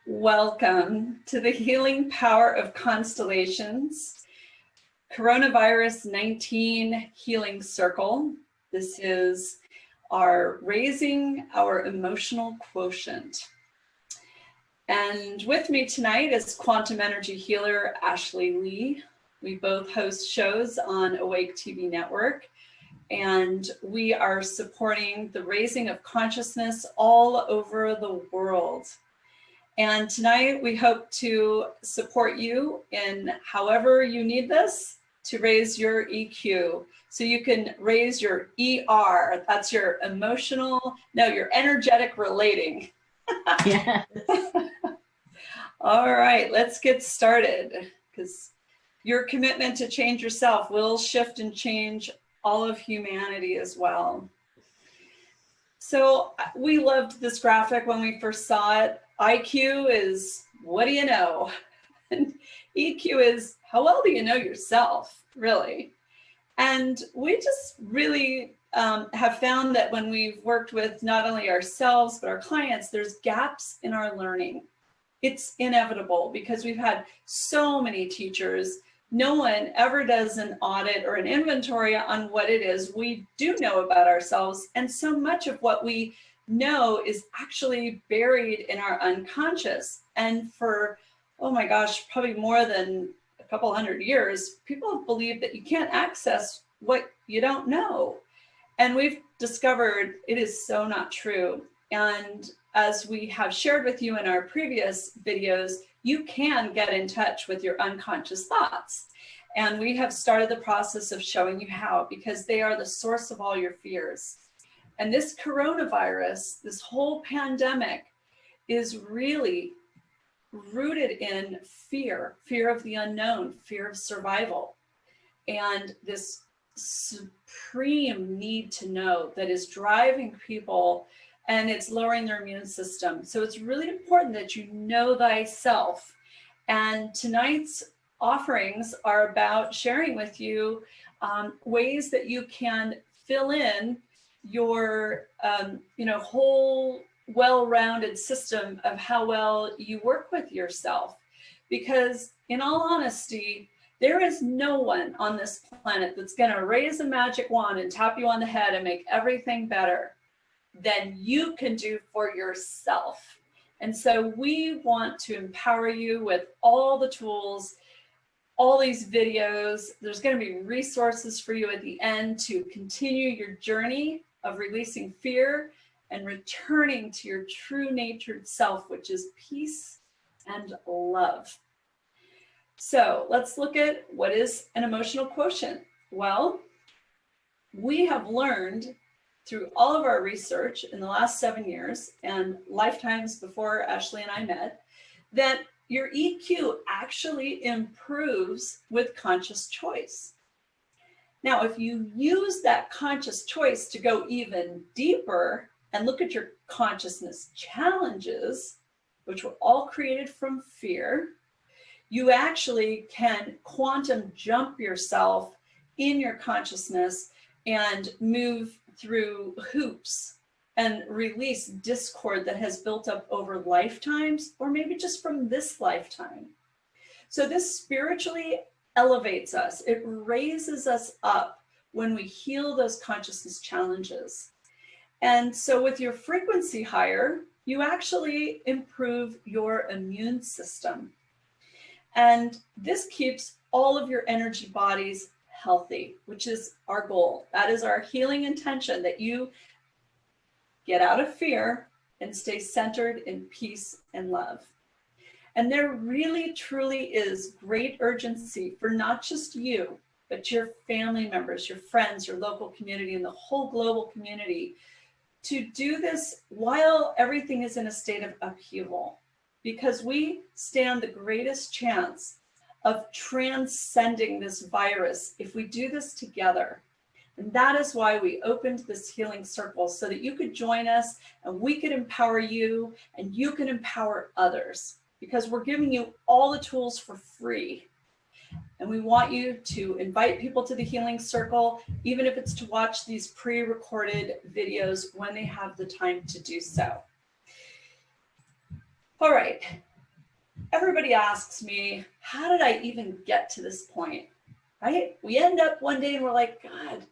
Welcome to the Healing Power of Constellations Coronavirus 19 Healing Circle. This is our Raising Our Emotional Quotient. And with me tonight is quantum energy healer Ashley Lee. We both host shows on Awake TV Network, and we are supporting the raising of consciousness all over the world. And tonight we hope to support you in however you need this to raise your EQ. So you can raise your ER, that's your your energetic relating. Yeah. All right, let's get started, because your commitment to change yourself will shift and change all of humanity as well. So we loved this graphic when we first saw it. IQ is, what do you know? And EQ is, how well do you know yourself, really? And we just really have found that when we've worked with not only ourselves, but our clients, there's gaps in our learning. It's inevitable because we've had so many teachers. No one ever does an audit or an inventory on what it is we do know about ourselves. And so much of what we know is actually buried in our unconscious. And for, oh my gosh, probably more than a couple hundred years, people have believed that you can't access what you don't know. And we've discovered it is so not true. And as we have shared with you in our previous videos, you can get in touch with your unconscious thoughts. And we have started the process of showing you how, because they are the source of all your fears. And this coronavirus, this whole pandemic, is really rooted in fear of the unknown, fear of survival, and this supreme need to know that is driving people, and it's lowering their immune system. So it's really important that you know thyself. And tonight's offerings are about sharing with you ways that you can fill in your whole well-rounded system of how well you work with yourself. Because in all honesty, there is no one on this planet that's going to raise a magic wand and tap you on the head and make everything better than you can do for yourself. And so we want to empower you with all the tools, all these videos. There's going to be resources for you at the end to continue your journey of releasing fear and returning to your true natured self, which is peace and love. So let's look at what is an emotional quotient. Well, we have learned through all of our research in the last 7 years and lifetimes before Ashley and I met, that your EQ actually improves with conscious choice. Now, if you use that conscious choice to go even deeper and look at your consciousness challenges, which were all created from fear, you actually can quantum jump yourself in your consciousness and move through hoops and release discord that has built up over lifetimes, or maybe just from this lifetime. So this spiritually elevates us. It raises us up when we heal those consciousness challenges. And so with your frequency higher, you actually improve your immune system. And this keeps all of your energy bodies healthy, which is our goal. That is our healing intention, that you get out of fear and stay centered in peace and love. And there really, truly is great urgency for not just you, but your family members, your friends, your local community, and the whole global community to do this while everything is in a state of upheaval, because we stand the greatest chance of transcending this virus if we do this together. And that is why we opened this healing circle, so that you could join us and we could empower you and you can empower others, because we're giving you all the tools for free. And we want you to invite people to the healing circle, even if it's to watch these pre-recorded videos when they have the time to do so. All right, everybody asks me, how did I even get to this point? Right? We end up one day and we're like, God,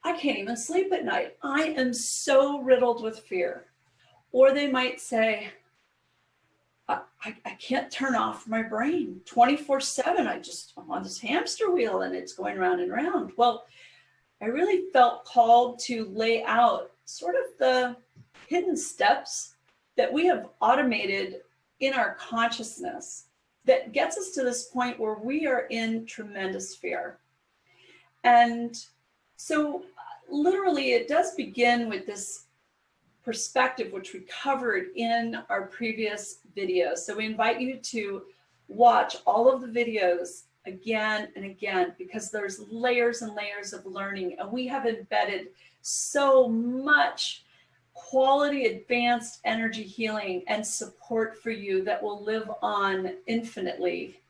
I can't even sleep at night. I am so riddled with fear. Or they might say, I can't turn off my brain 24/7. I'm on this hamster wheel and it's going round and round. Well, I really felt called to lay out sort of the hidden steps that we have automated in our consciousness that gets us to this point where we are in tremendous fear. And so literally it does begin with this perspective, which we covered in our previous videos. So we invite you to watch all of the videos again and again, because there's layers and layers of learning, and we have embedded so much quality advanced energy healing and support for you that will live on infinitely.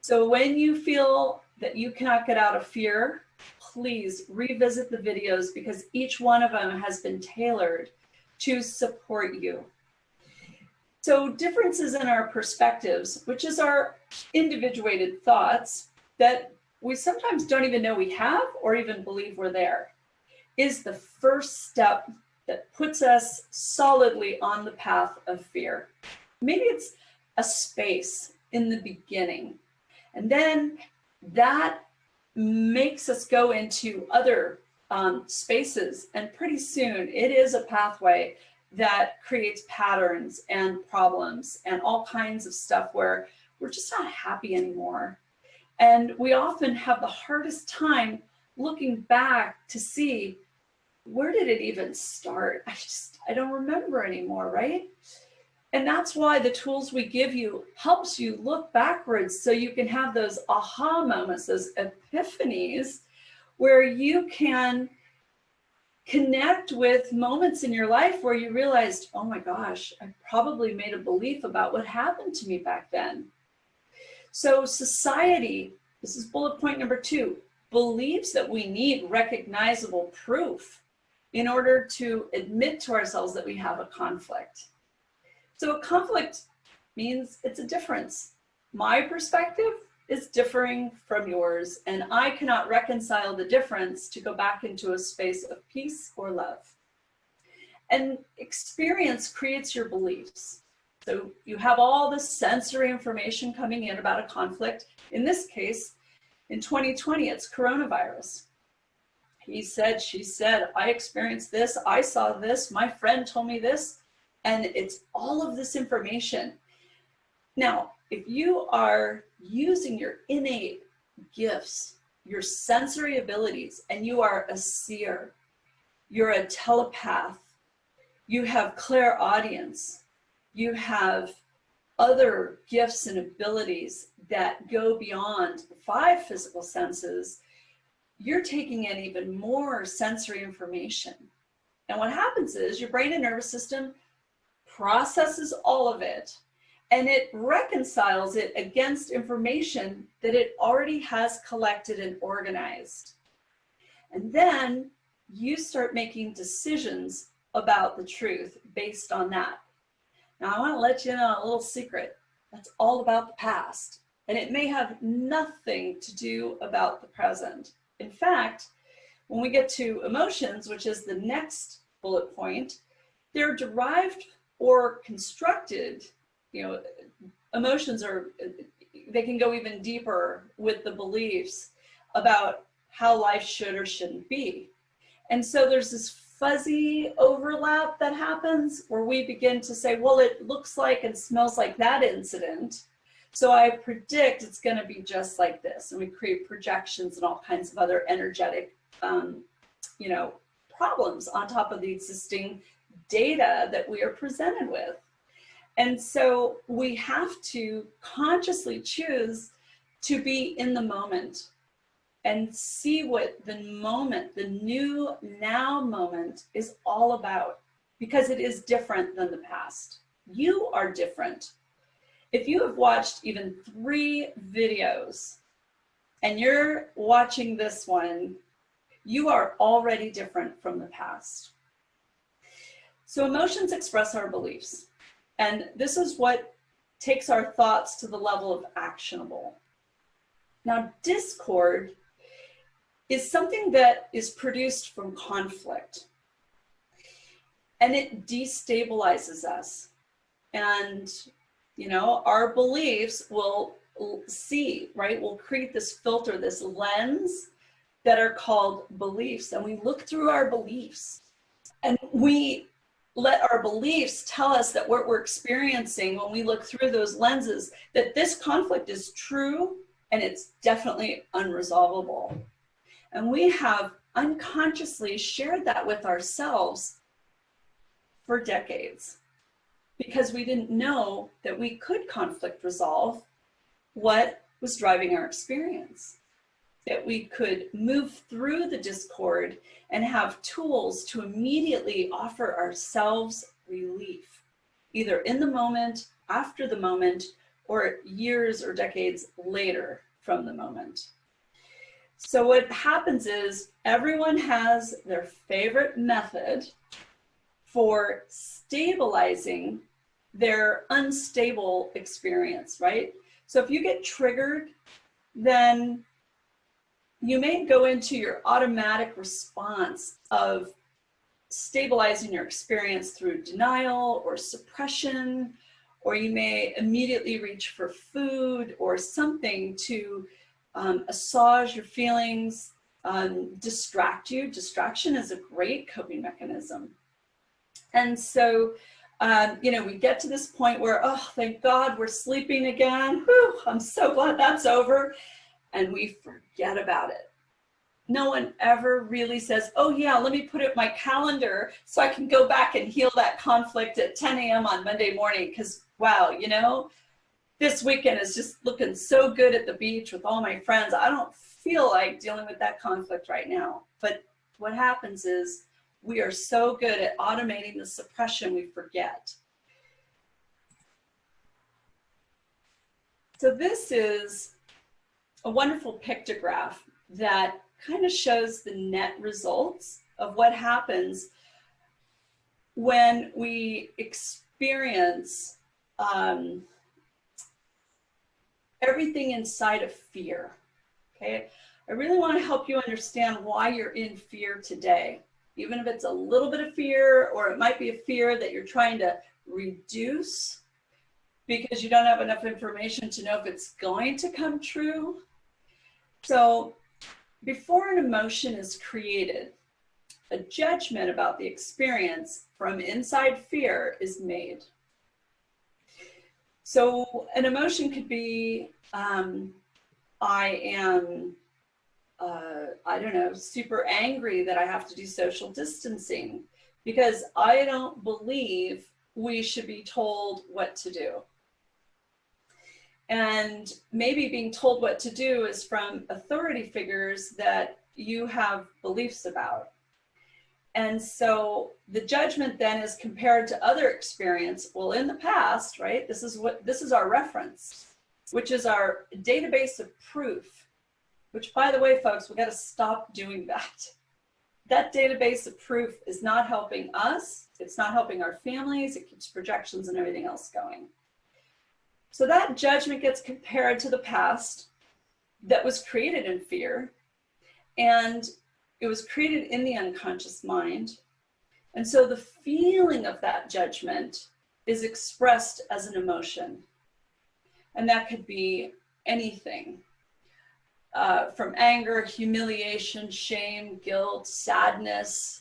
So when you feel that you cannot get out of fear, please revisit the videos, because each one of them has been tailored to support you. So differences in our perspectives, which is our individuated thoughts that we sometimes don't even know we have or even believe we're there, is the first step that puts us solidly on the path of fear. Maybe it's a space in the beginning, and then that makes us go into other spaces, and pretty soon it is a pathway that creates patterns and problems and all kinds of stuff where we're just not happy anymore. And we often have the hardest time looking back to see, where did it even start? I don't remember anymore, right? And that's why the tools we give you helps you look backwards, so you can have those aha moments, those epiphanies, where you can connect with moments in your life where you realized, oh my gosh, I probably made a belief about what happened to me back then. So society, this is bullet point number 2, believes that we need recognizable proof in order to admit to ourselves that we have a conflict. So a conflict means it's a difference. My perspective is differing from yours, and I cannot reconcile the difference to go back into a space of peace or love. And experience creates your beliefs. So you have all this sensory information coming in about a conflict. In this case, in 2020, it's coronavirus. He said, she said, I experienced this, I saw this, my friend told me this, and it's all of this information. Now, if you are using your innate gifts, your sensory abilities, and you are a seer, you're a telepath, you have clairaudience, you have other gifts and abilities that go beyond the 5 physical senses, you're taking in even more sensory information. And what happens is your brain and nervous system processes all of it, and it reconciles it against information that it already has collected and organized. And then you start making decisions about the truth based on that. Now, I want to let you know a little secret. That's all about the past, and it may have nothing to do about the present. In fact, when we get to emotions, which is the next bullet point, they're derived or constructed. Emotions they can go even deeper with the beliefs about how life should or shouldn't be. And so there's this fuzzy overlap that happens where we begin to say, well, it looks like and smells like that incident, so I predict it's going to be just like this. And we create projections and all kinds of other energetic, problems on top of the existing data that we are presented with. And so we have to consciously choose to be in the moment and see what the moment, the new now moment, is all about, because it is different than the past. You are different. If you have watched even 3 videos and you're watching this one, you are already different from the past. So emotions express our beliefs. And this is what takes our thoughts to the level of actionable. Now, discord is something that is produced from conflict, and it destabilizes us. And, you know, our beliefs will see, right? We'll create this filter, this lens that are called beliefs. And we look through our beliefs and we let our beliefs tell us that what we're experiencing when we look through those lenses, that this conflict is true and it's definitely unresolvable. And we have unconsciously shared that with ourselves for decades because we didn't know that we could conflict resolve what was driving our experience, that we could move through the discord and have tools to immediately offer ourselves relief, either in the moment, after the moment, or years or decades later from the moment. So what happens is everyone has their favorite method for stabilizing their unstable experience, right? So if you get triggered, then you may go into your automatic response of stabilizing your experience through denial or suppression, or you may immediately reach for food or something to assuage your feelings, distract you. Distraction is a great coping mechanism. And so, you know, we get to this point where, oh, thank God we're sleeping again. Whew, I'm so glad that's over. And we forget about it. No one ever really says, oh yeah, let me put it in my calendar so I can go back and heal that conflict at 10 a.m. on Monday morning. Because wow, you know, this weekend is just looking so good at the beach with all my friends. I don't feel like dealing with that conflict right now. But what happens is we are so good at automating the suppression, we forget. So this is a wonderful pictograph that kind of shows the net results of what happens when we experience everything inside of fear, okay? I really want to help you understand why you're in fear today, even if it's a little bit of fear, or it might be a fear that you're trying to reduce because you don't have enough information to know if it's going to come true. So before an emotion is created, a judgment about the experience from inside fear is made. So an emotion could be, I am, I don't know, super angry that I have to do social distancing because I don't believe we should be told what to do. And maybe being told what to do is from authority figures that you have beliefs about. And so the judgment then is compared to other experience. Well, in the past, right, this is our reference, which is our database of proof, which, by the way, folks, we got to stop doing that. That database of proof is not helping us. It's not helping our families. It keeps projections and everything else going. So that judgment gets compared to the past that was created in fear, and it was created in the unconscious mind. And so the feeling of that judgment is expressed as an emotion. And that could be anything, from anger, humiliation, shame, guilt, sadness.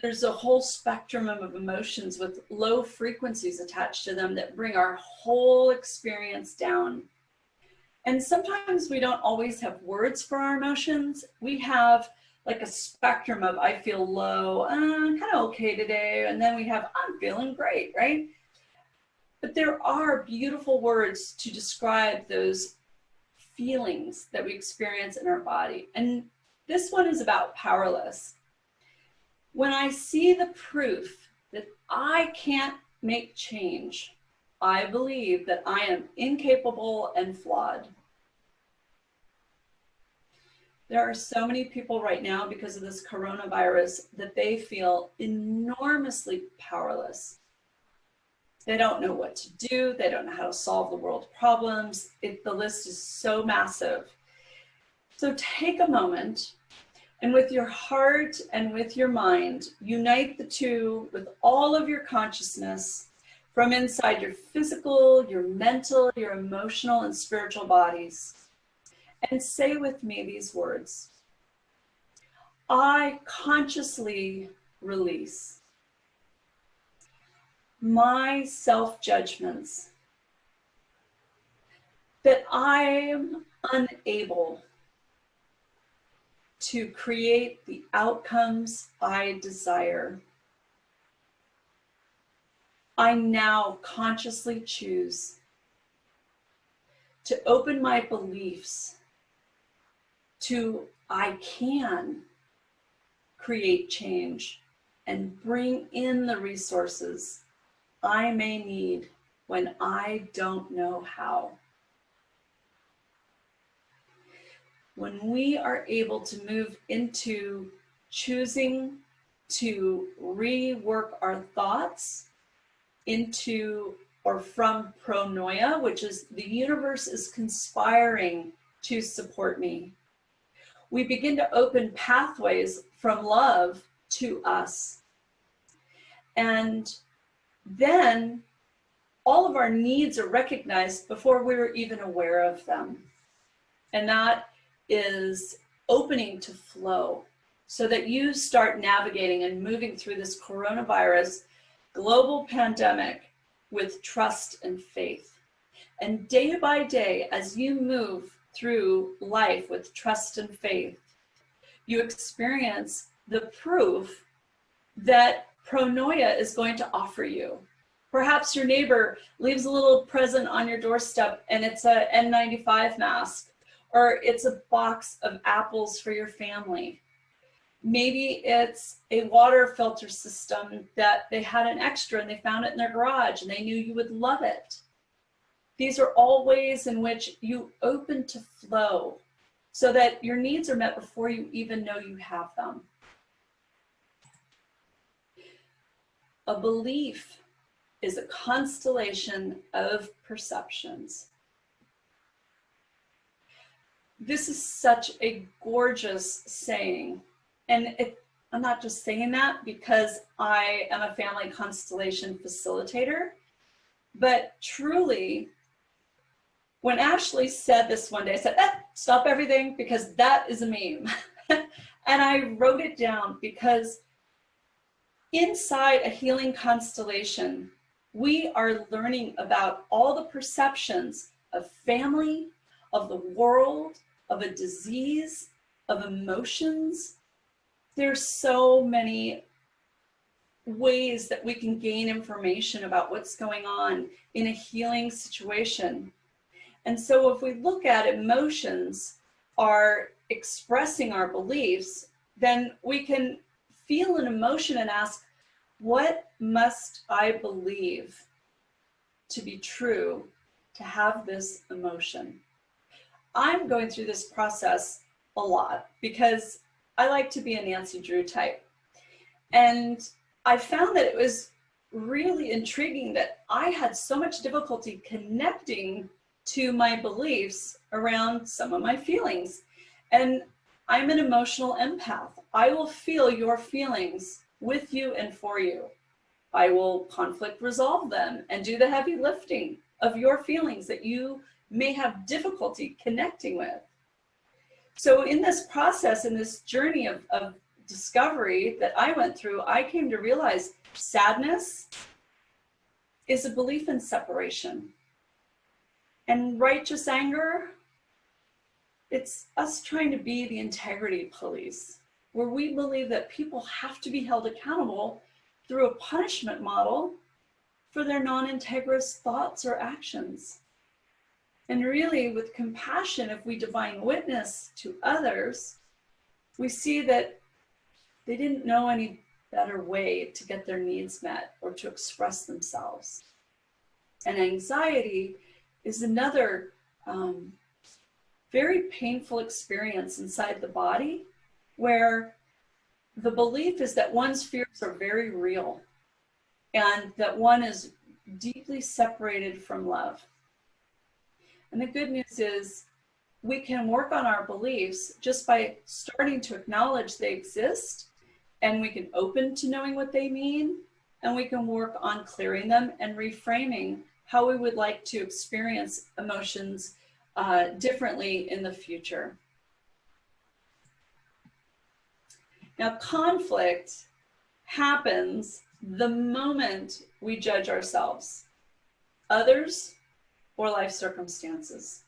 There's a whole spectrum of emotions with low frequencies attached to them that bring our whole experience down. And sometimes we don't always have words for our emotions. We have like a spectrum of, I feel low, I'm kind of okay today. And then we have, I'm feeling great, right? But there are beautiful words to describe those feelings that we experience in our body. And this one is about powerless. When I see the proof that I can't make change, I believe that I am incapable and flawed. There are so many people right now, because of this coronavirus, that they feel enormously powerless. They don't know what to do. They don't know how to solve the world's problems. The list is so massive. So take a moment and with your heart and with your mind, unite the two with all of your consciousness from inside your physical, your mental, your emotional, and spiritual bodies. And say with me these words. I consciously release my self-judgments that I am unable to create the outcomes I desire. I now consciously choose to open my beliefs to I can create change and bring in the resources I may need when I don't know how. When we are able to move into choosing to rework our thoughts into or from pronoia, which is the universe is conspiring to support me, we begin to open pathways from love to us. And then all of our needs are recognized before we were even aware of them. And that is opening to flow so that you start navigating and moving through this coronavirus global pandemic with trust and faith. And day by day, as you move through life with trust and faith, you experience the proof that pronoia is going to offer you. Perhaps your neighbor leaves a little present on your doorstep and it's a N95 mask, or it's a box of apples for your family. Maybe it's a water filter system that they had an extra and they found it in their garage and they knew you would love it. These are all ways in which you open to flow so that your needs are met before you even know you have them. A belief is a constellation of perceptions. This is such a gorgeous saying. And I'm not just saying that because I am a family constellation facilitator, but truly, when Ashley said this one day, I said, stop everything, because that is a meme. And I wrote it down because inside a healing constellation, we are learning about all the perceptions of family, of the world, of a disease, of emotions. There's so many ways that we can gain information about what's going on in a healing situation. And so if we look at emotions are expressing our beliefs, then we can feel an emotion and ask, what must I believe to be true to have this emotion? I'm going through this process a lot because I like to be a Nancy Drew type. And I found that it was really intriguing that I had so much difficulty connecting to my beliefs around some of my feelings. And I'm an emotional empath. I will feel your feelings with you and for you. I will conflict resolve them and do the heavy lifting of your feelings that you may have difficulty connecting with. So in this process, in this journey of discovery that I went through, I came to realize sadness is a belief in separation. And righteous anger, it's us trying to be the integrity police, where we believe that people have to be held accountable through a punishment model for their non-integrous thoughts or actions. And really, with compassion, if we divine witness to others, we see that they didn't know any better way to get their needs met or to express themselves. And anxiety is another very painful experience inside the body, where the belief is that one's fears are very real and that one is deeply separated from love. And the good news is we can work on our beliefs just by starting to acknowledge they exist, and we can open to knowing what they mean, and we can work on clearing them and reframing how we would like to experience emotions differently in the future. Now, conflict happens the moment we judge ourselves, others, or life circumstances.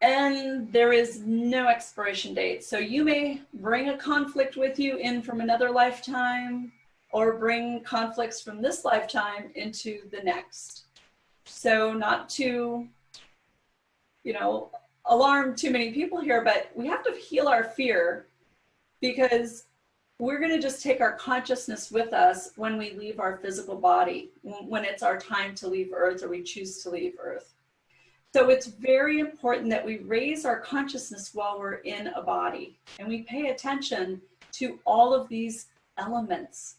And there is no expiration date. So you may bring a conflict with you in from another lifetime, or bring conflicts from this lifetime into the next. So not to, alarm too many people here, but we have to heal our fear, because we're going to just take our consciousness with us when we leave our physical body, when it's our time to leave Earth, or we choose to leave Earth. So it's very important that we raise our consciousness while we're in a body, and we pay attention to all of these elements.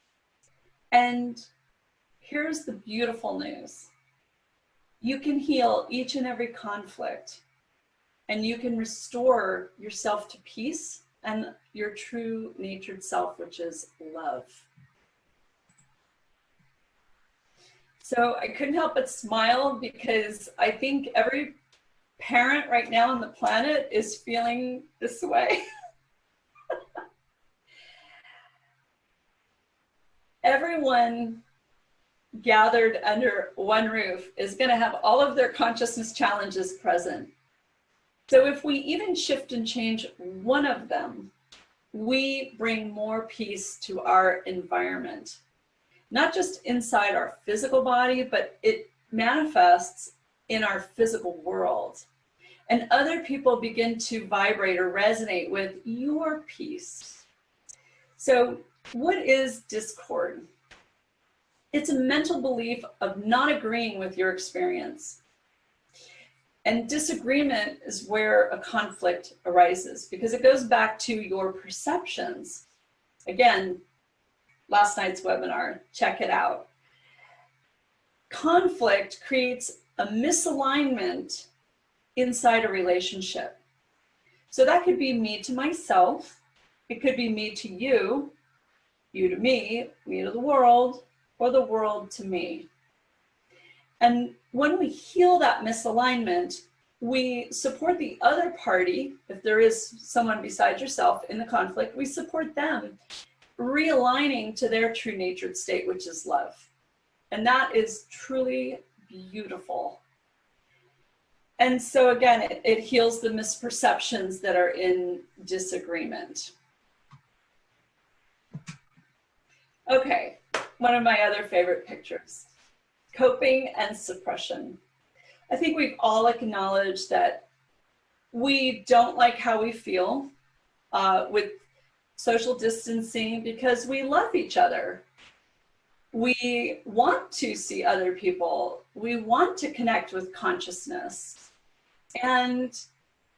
And here's the beautiful news. You can heal each and every conflict, and you can restore yourself to peace and your true natured self, which is love. So I couldn't help but smile, because I think every parent right now on the planet is feeling this way. Everyone gathered under one roof is going to have all of their consciousness challenges present. So if we even shift and change one of them, we bring more peace to our environment. Not just inside our physical body, but it manifests in our physical world. And other people begin to vibrate or resonate with your peace. So what is discord? It's a mental belief of not agreeing with your experience. And disagreement is where a conflict arises, because it goes back to your perceptions. Again, last night's webinar, check it out. Conflict creates a misalignment inside a relationship. So that could be me to myself, it could be me to you, you to me to the world, or the world to me. And when we heal that misalignment, we support the other party. If there is someone besides yourself in the conflict, we support them realigning to their true natured state, which is love. And that is truly beautiful. And so again, it heals the misperceptions that are in disagreement. Okay, one of my other favorite pictures, coping and suppression. I think we've all acknowledged that we don't like how we feel with social distancing, because we love each other. We want to see other people. We want to connect with consciousness. And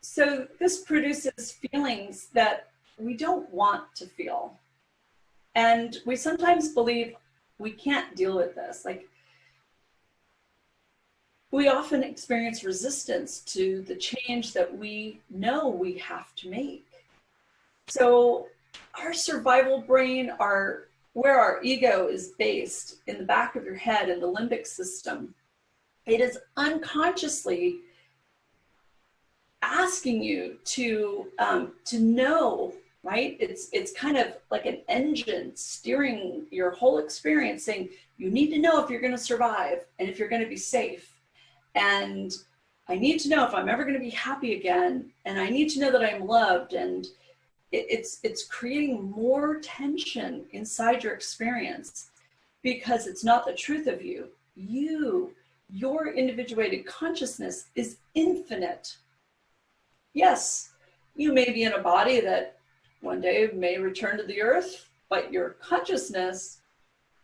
so this produces feelings that we don't want to feel. And we sometimes believe we can't deal with this. Like, we often experience resistance to the change that we know we have to make. So our survival brain, where our ego is based, in the back of your head, in the limbic system, it is unconsciously asking you to know, right? It's kind of like an engine steering your whole experience, saying you need to know if you're going to survive and if you're going to be safe. And I need to know if I'm ever going to be happy again. And I need to know that I'm loved. And it's creating more tension inside your experience, because it's not the truth of you. Your individuated consciousness is infinite. Yes, you may be in a body that one day may return to the earth, but your consciousness,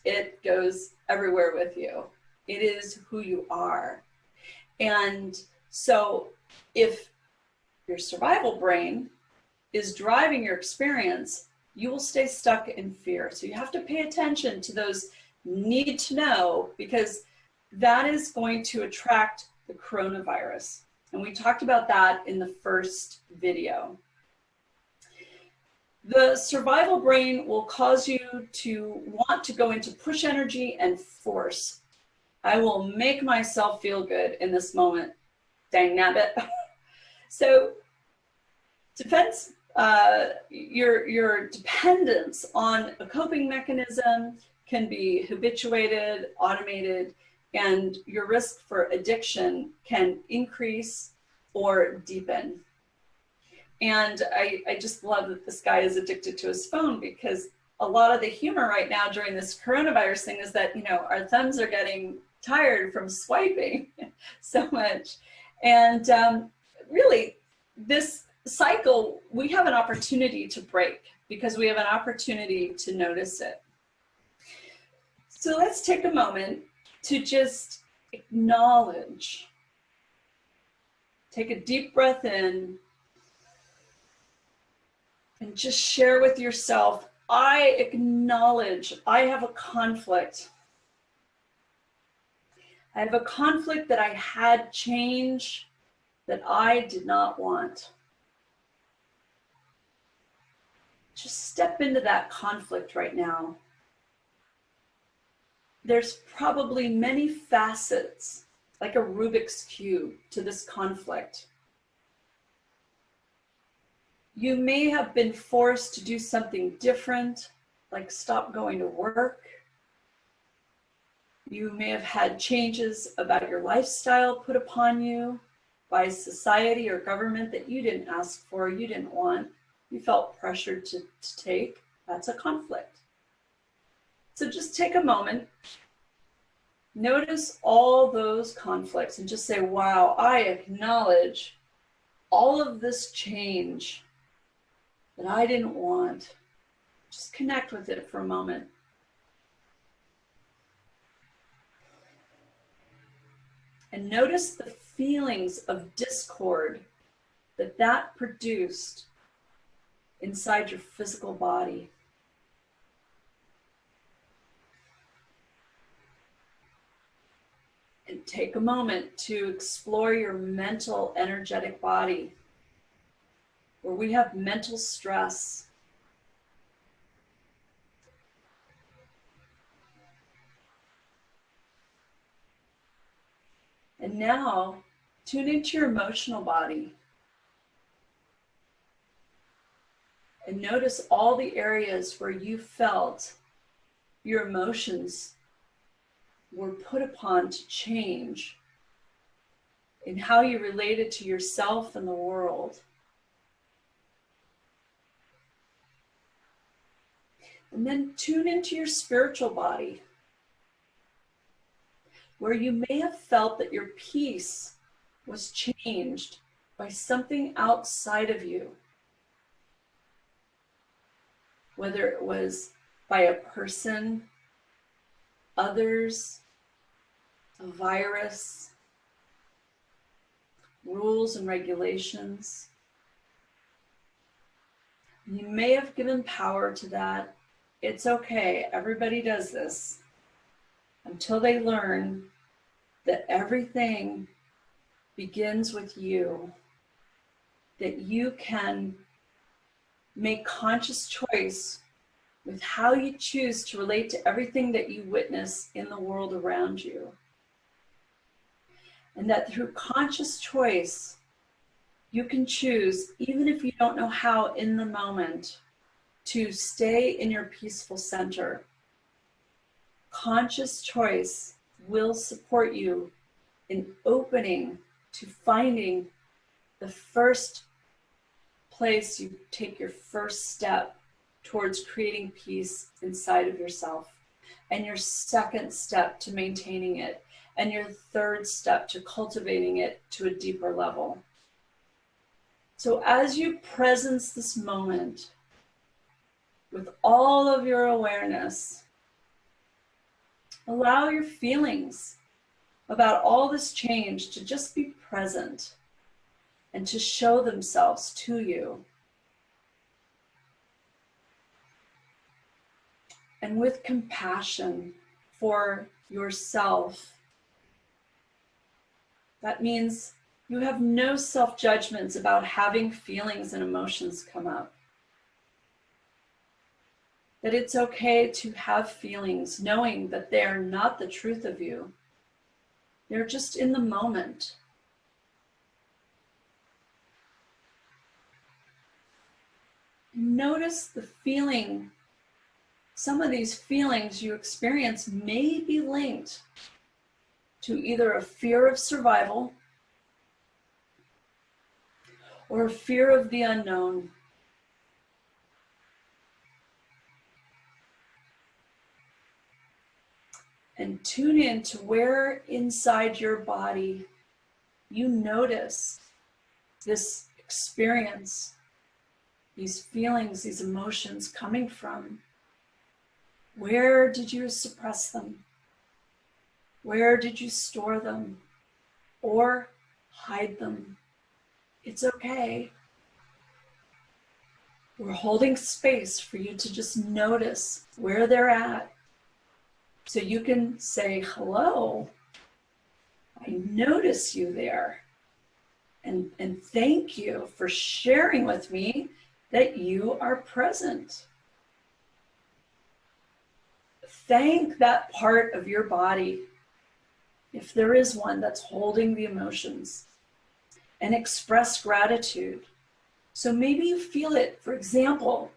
it goes everywhere with you. It is who you are. And so if your survival brain is driving your experience, you will stay stuck in fear. So you have to pay attention to those need to know, because that is going to attract the coronavirus. And we talked about that in the first video. The survival brain will cause you to want to go into push energy and force. I will make myself feel good in this moment. Dang nabbit. So defense, your dependence on a coping mechanism can be habituated, automated, and your risk for addiction can increase or deepen. And I just love that this guy is addicted to his phone, because a lot of the humor right now during this coronavirus thing is that, you know, our thumbs are getting tired from swiping so much. And really, this cycle, we have an opportunity to break, because we have an opportunity to notice it. So let's take a moment to just acknowledge. Take a deep breath in and just share with yourself, I acknowledge I have a conflict. I have a conflict that I had change that I did not want. Just step into that conflict right now. There's probably many facets, like a Rubik's Cube, to this conflict. You may have been forced to do something different, like stop going to work. You may have had changes about your lifestyle put upon you by society or government that you didn't ask for, you didn't want, you felt pressured to take. That's a conflict. So just take a moment, notice all those conflicts and just say, wow, I acknowledge all of this change that I didn't want. Just connect with it for a moment. And notice the feelings of discord that produced inside your physical body. And take a moment to explore your mental, energetic body, where we have mental stress. And now, tune into your emotional body. And notice all the areas where you felt your emotions were put upon to change in how you related to yourself and the world. And then tune into your spiritual body, where you may have felt that your peace was changed by something outside of you. Whether it was by a person, others, a virus, rules and regulations. You may have given power to that. It's okay, everybody does this, until they learn that everything begins with you, that you can make conscious choice with how you choose to relate to everything that you witness in the world around you. And that through conscious choice, you can choose, even if you don't know how in the moment, to stay in your peaceful center. Conscious choice will support you in opening to finding the first place you take your first step towards creating peace inside of yourself, and your second step to maintaining it, and your third step to cultivating it to a deeper level. So as you presence this moment with all of your awareness, allow your feelings about all this change to just be present and to show themselves to you. And with compassion for yourself. That means you have no self-judgments about having feelings and emotions come up. That it's okay to have feelings, knowing that they are not the truth of you. They're just in the moment. Notice the feeling. Some of these feelings you experience may be linked to either a fear of survival or a fear of the unknown. And tune in to where inside your body you notice this experience, these feelings, these emotions coming from. Where did you suppress them? Where did you store them or hide them? It's okay. We're holding space for you to just notice where they're at. So you can say, hello, I notice you there. And thank you for sharing with me that you are present. Thank that part of your body, if there is one that's holding the emotions, and express gratitude. So maybe you feel it, for example,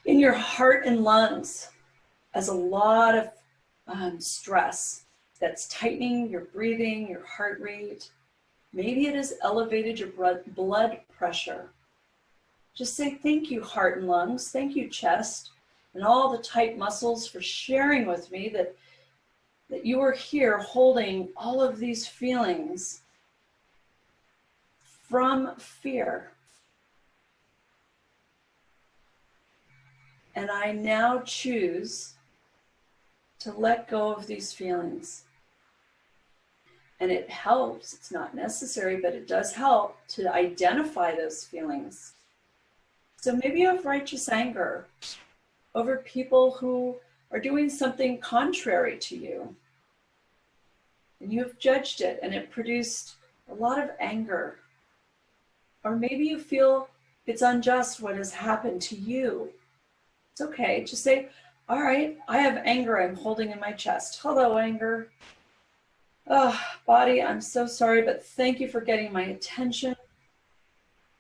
in your heart and lungs, as a lot of stress that's tightening your breathing, your heart rate. Maybe it has elevated your blood pressure. Just say thank you, heart and lungs. Thank you, chest, and all the tight muscles for sharing with me that you are here holding all of these feelings from fear. And I now choose to let go of these feelings. And it helps, it's not necessary, but it does help to identify those feelings. So maybe you have righteous anger over people who are doing something contrary to you. And you have judged it and it produced a lot of anger. Or maybe you feel it's unjust what has happened to you. It's okay, just say, all right, I have anger I'm holding in my chest. Hello, anger. Oh, body, I'm so sorry, but thank you for getting my attention.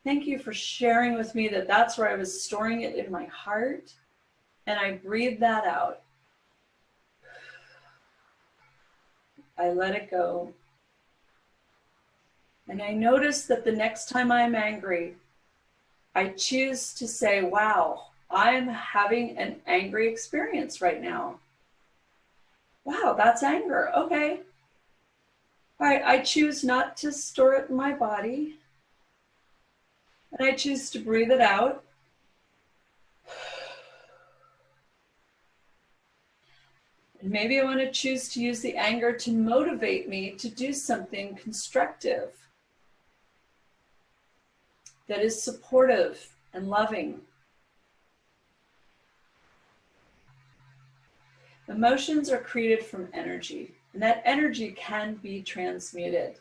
Thank you for sharing with me that that's where I was storing it in my heart. And I breathe that out. I let it go. And I notice that the next time I'm angry, I choose to say, wow, I'm having an angry experience right now. Wow, that's anger. Okay. All right, I choose not to store it in my body. And I choose to breathe it out. And maybe I want to choose to use the anger to motivate me to do something constructive that is supportive and loving. Emotions are created from energy, and that energy can be transmuted.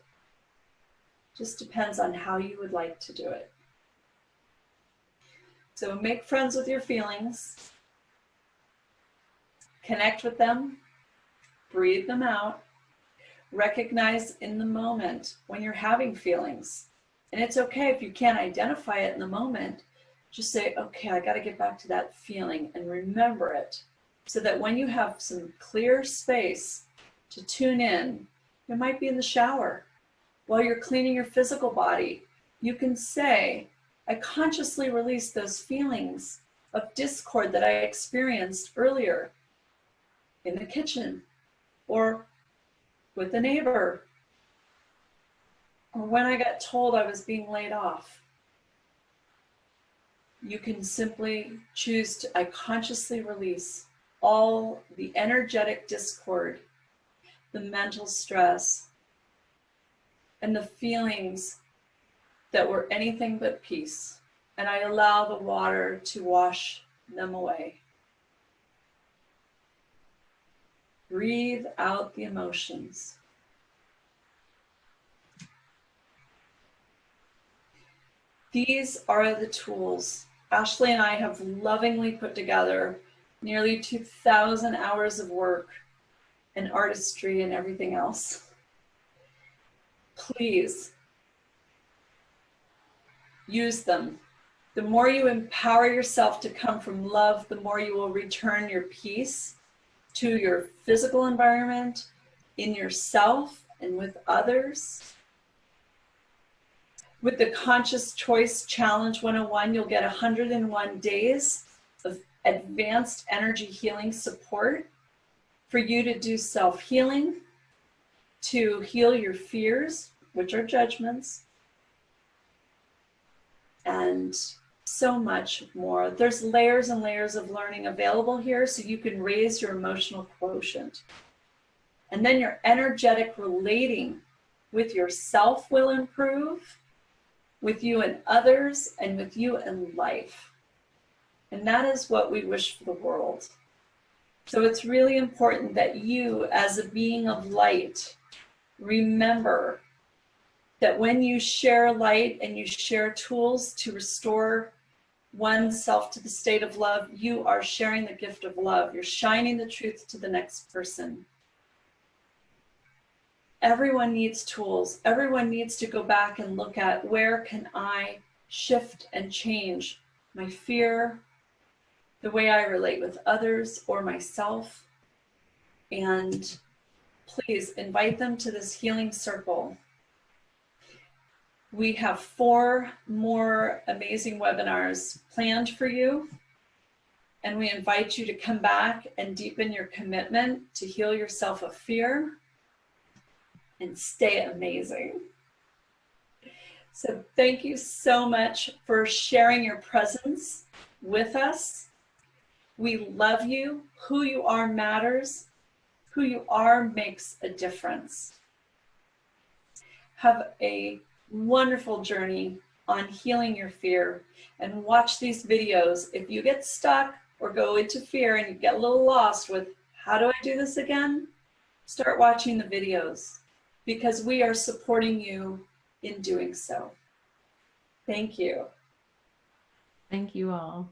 Just depends on how you would like to do it. So make friends with your feelings, connect with them, breathe them out, recognize in the moment when you're having feelings. And it's okay if you can't identify it in the moment, just say, okay, I got to get back to that feeling and remember it. So that when you have some clear space to tune in, it might be in the shower, while you're cleaning your physical body, you can say, I consciously release those feelings of discord that I experienced earlier in the kitchen or with a neighbor or when I got told I was being laid off. You can simply choose to, I consciously release all the energetic discord, the mental stress, and the feelings that were anything but peace. And I allow the water to wash them away. Breathe out the emotions. These are the tools Ashley and I have lovingly put together, nearly 2,000 hours of work and artistry and everything else. Please use them. The more you empower yourself to come from love, the more you will return your peace to your physical environment, in yourself, and with others. With the Conscious Choice Challenge 101, you'll get 101 days of advanced energy healing support for you to do self-healing, to heal your fears, which are judgments, and so much more. There's layers and layers of learning available here so you can raise your emotional quotient. And then your energetic relating with yourself will improve, with you and others, and with you and life. And that is what we wish for the world. So it's really important that you, as a being of light, remember that when you share light and you share tools to restore oneself to the state of love, you are sharing the gift of love. You're shining the truth to the next person. Everyone needs tools. Everyone needs to go back and look at, where can I shift and change my fear, the way I relate with others or myself. And please invite them to this healing circle. We have 4 more amazing webinars planned for you. And we invite you to come back and deepen your commitment to heal yourself of fear and stay amazing. So thank you so much for sharing your presence with us. We love you. Who you are matters. Who you are makes a difference. Have a wonderful journey on healing your fear, and watch these videos. If you get stuck or go into fear and you get a little lost with, how do I do this again? Start watching the videos, because we are supporting you in doing so. Thank you. Thank you all.